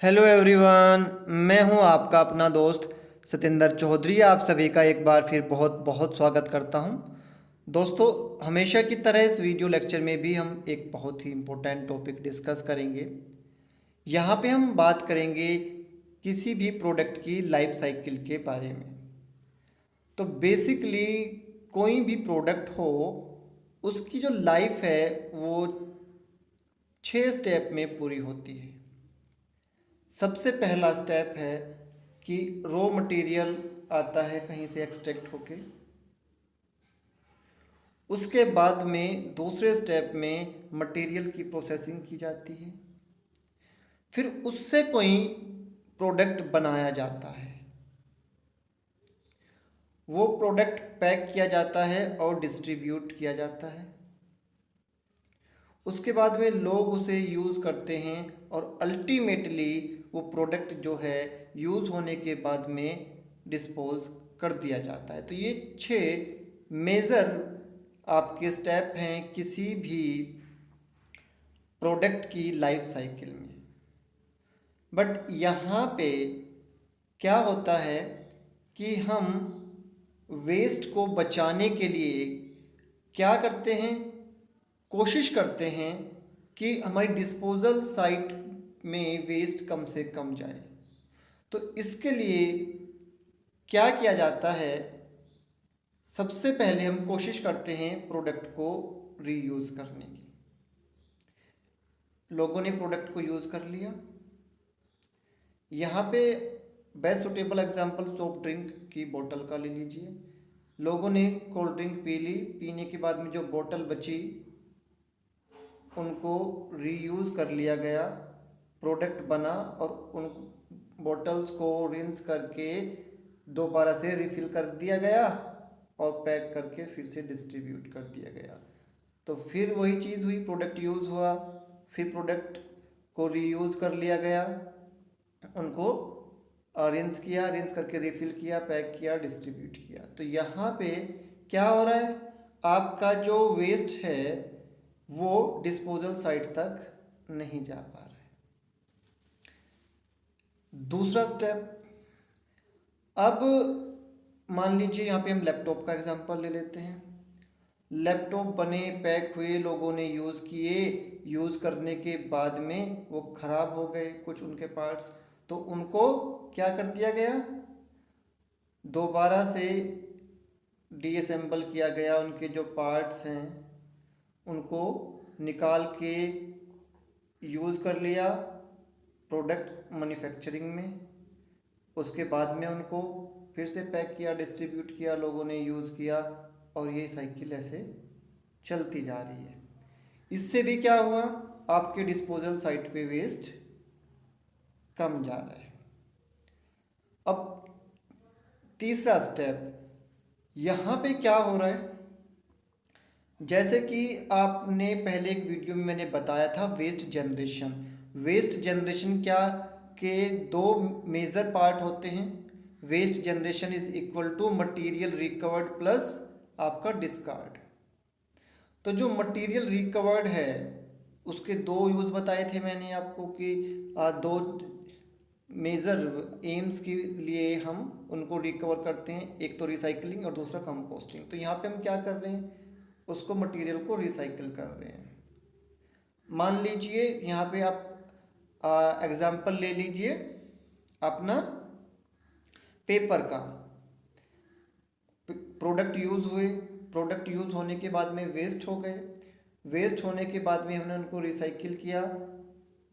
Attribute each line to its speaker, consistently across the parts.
Speaker 1: Hello everyone. मैं हूं आपका अपना दोस्त सतेंद्र चौधरी। आप सभी का एक बार फिर बहुत बहुत स्वागत करता हूं। दोस्तों, हमेशा की तरह इस वीडियो लेक्चर में भी हम एक बहुत ही इम्पोर्टेंट टॉपिक डिस्कस करेंगे। यहाँ पे हम बात करेंगे किसी भी प्रोडक्ट की लाइफ साइकिल के बारे में। तो बेसिकली कोई भी प्रोडक्ट हो, उसकी जो लाइफ है वो 6 स्टेप में पूरी होती है। सबसे पहला स्टेप है कि रॉ मटेरियल आता है कहीं से एक्सट्रैक्ट होके। उसके बाद में दूसरे स्टेप में मटेरियल की प्रोसेसिंग की जाती है। फिर उससे कोई प्रोडक्ट बनाया जाता है। वो प्रोडक्ट पैक किया जाता है और डिस्ट्रीब्यूट किया जाता है। उसके बाद में लोग उसे यूज़ करते हैं और अल्टीमेटली वो प्रोडक्ट जो है यूज़ होने के बाद में डिस्पोज कर दिया जाता है। तो ये 6 मेजर आपके स्टेप हैं किसी भी प्रोडक्ट की लाइफ साइकिल में। बट यहाँ पे क्या होता है कि हम वेस्ट को बचाने के लिए क्या करते हैं, कोशिश करते हैं कि हमारी डिस्पोजल साइट में वेस्ट कम से कम जाए। तो इसके लिए क्या किया जाता है, सबसे पहले हम कोशिश करते हैं प्रोडक्ट को रीयूज़ करने की। लोगों ने प्रोडक्ट को यूज़ कर लिया। यहाँ पे best suitable example soft drink की बोतल का ले लीजिए। लोगों ने कोल्ड ड्रिंक पी ली, पीने के बाद में जो बोतल बची उनको रीयूज़ कर लिया गया, प्रोडक्ट बना और उन बॉटल्स को रिंस करके दोबारा से रिफ़िल कर दिया गया और पैक करके फिर से डिस्ट्रीब्यूट कर दिया गया। तो फिर वही चीज़ हुई, प्रोडक्ट यूज़ हुआ, फिर प्रोडक्ट को रीयूज़ कर लिया गया, उनको रिंस किया, रिंस करके रिफ़िल किया, पैक किया, डिस्ट्रीब्यूट किया। तो यहाँ पे क्या हो रहा है, आपका जो वेस्ट है वो डिस्पोजल साइट तक नहीं जा पा रहा है। दूसरा स्टेप, अब मान लीजिए यहाँ पे हम लैपटॉप का एग्जांपल ले लेते हैं। लैपटॉप बने, पैक हुए, लोगों ने यूज़ किए, यूज़ करने के बाद में वो ख़राब हो गए कुछ उनके पार्ट्स। तो उनको क्या कर दिया गया, दोबारा से डीअसेंबल किया गया। उनके जो पार्ट्स हैं उनको निकाल के यूज़ कर लिया प्रोडक्ट मैन्युफैक्चरिंग में। उसके बाद में उनको फिर से पैक किया, डिस्ट्रीब्यूट किया, लोगों ने यूज़ किया और ये साइकिल ऐसे चलती जा रही है। इससे भी क्या हुआ, आपके डिस्पोजल साइट पे वेस्ट कम जा रहा है। अब तीसरा स्टेप, यहाँ पे क्या हो रहा है, जैसे कि आपने पहले एक वीडियो में मैंने बताया था वेस्ट जनरेशन। वेस्ट जनरेशन क्या के दो मेजर पार्ट होते हैं। Waste generation is equal to material recovered plus आपका डिस्कार्ड। तो जो मटेरियल रिकवर्ड है उसके दो यूज़ बताए थे मैंने आपको कि दो मेजर एम्स के लिए हम उनको रिकवर करते हैं, एक तो रिसाइकलिंग और दूसरा कंपोस्टिंग। तो यहाँ पे हम क्या कर रहे हैं, उसको मटेरियल को रिसाइकिल कर रहे हैं। मान लीजिए यहाँ पे आप एग्जांपल ले लीजिए अपना पेपर का। प्रोडक्ट यूज़ हुए, प्रोडक्ट यूज़ होने के बाद में वेस्ट हो गए, वेस्ट होने के बाद में हमने उनको रिसाइकिल किया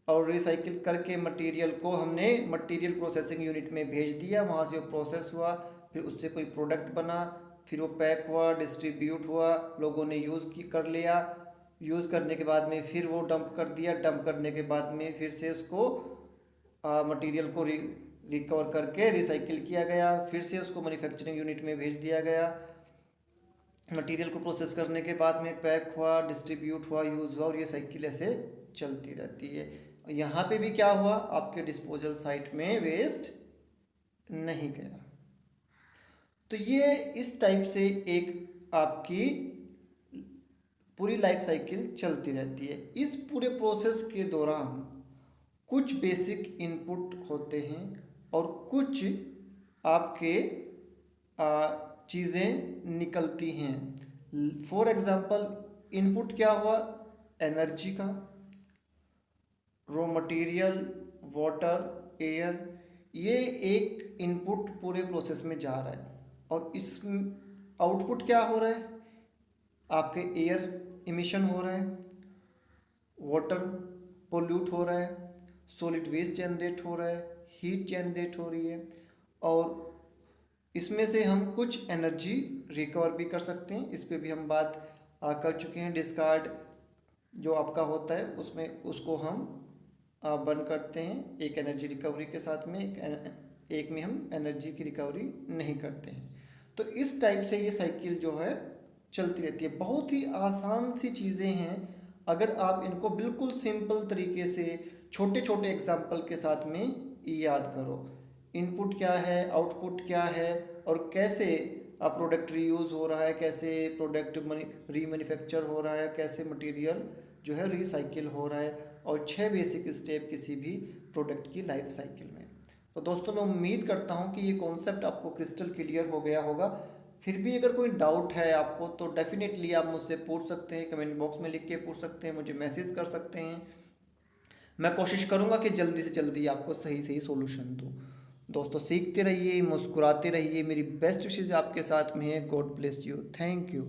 Speaker 1: और रिसाइकिल करके मटेरियल को हमने मटेरियल प्रोसेसिंग यूनिट में भेज दिया। वहाँ से वो प्रोसेस हुआ, फिर उससे कोई प्रोडक्ट बना, फिर वो पैक हुआ, डिस्ट्रीब्यूट हुआ, लोगों ने कर लिया। यूज़ करने के बाद में फिर वो डंप कर दिया, डंप करने के बाद में फिर से उसको मटेरियल को रिकवर करके रिसाइकिल किया गया, फिर से उसको मैन्युफैक्चरिंग यूनिट में भेज दिया गया। मटेरियल को प्रोसेस करने के बाद में पैक हुआ, डिस्ट्रीब्यूट हुआ, यूज़ हुआ और ये साइकिल ऐसे चलती रहती है। यहाँ पे भी क्या हुआ, आपके डिस्पोजल साइट में वेस्ट नहीं गया। तो ये इस टाइप से एक आपकी पूरी लाइफ साइकिल चलती रहती है। इस पूरे प्रोसेस के दौरान कुछ बेसिक इनपुट होते हैं और कुछ आपके चीज़ें निकलती हैं। फॉर एग्ज़ाम्पल इनपुट क्या हुआ, एनर्जी का, रॉ मटेरियल, वाटर, एयर, ये एक इनपुट पूरे प्रोसेस में जा रहा है। और इस आउटपुट क्या हो रहा है, आपके एयर इमिशन हो रहा है, वाटर पोल्यूट हो रहा है, सॉलिड वेस्ट जनरेट हो रहा है, हीट जनरेट हो रही है, और इसमें से हम कुछ एनर्जी रिकवर भी कर सकते हैं। इस पे भी हम बात कर चुके हैं। डिस्कार्ड जो आपका होता है उसमें उसको हम बंद करते हैं एक एनर्जी रिकवरी के साथ में, एक में हम एनर्जी की रिकवरी नहीं करते हैं। तो इस टाइप से ये साइकिल जो है चलती रहती है। बहुत ही आसान सी चीज़ें हैं, अगर आप इनको बिल्कुल सिंपल तरीके से छोटे छोटे एग्जाम्पल के साथ में याद करो। इनपुट क्या है, आउटपुट क्या है, और कैसे प्रोडक्ट रीयूज़ हो रहा है, कैसे प्रोडक्ट रीमैन्युफैक्चर हो रहा है, कैसे मटेरियल जो है रिसाइकिल हो रहा है, और 6 बेसिक स्टेप किसी भी प्रोडक्ट की लाइफ साइकिल में। तो दोस्तों मैं उम्मीद करता हूँ कि ये कॉन्सेप्ट आपको क्रिस्टल क्लियर हो गया होगा। फिर भी अगर कोई डाउट है आपको तो डेफिनेटली आप मुझसे पूछ सकते हैं, कमेंट बॉक्स में लिख के पूछ सकते हैं, मुझे मैसेज कर सकते हैं। मैं कोशिश करूँगा कि जल्दी से जल्दी आपको सही सही सोल्यूशन दूँ। दोस्तों सीखते रहिए, मुस्कुराते रहिए, मेरी बेस्ट विशेज़ आपके साथ में है। God bless you, thank you.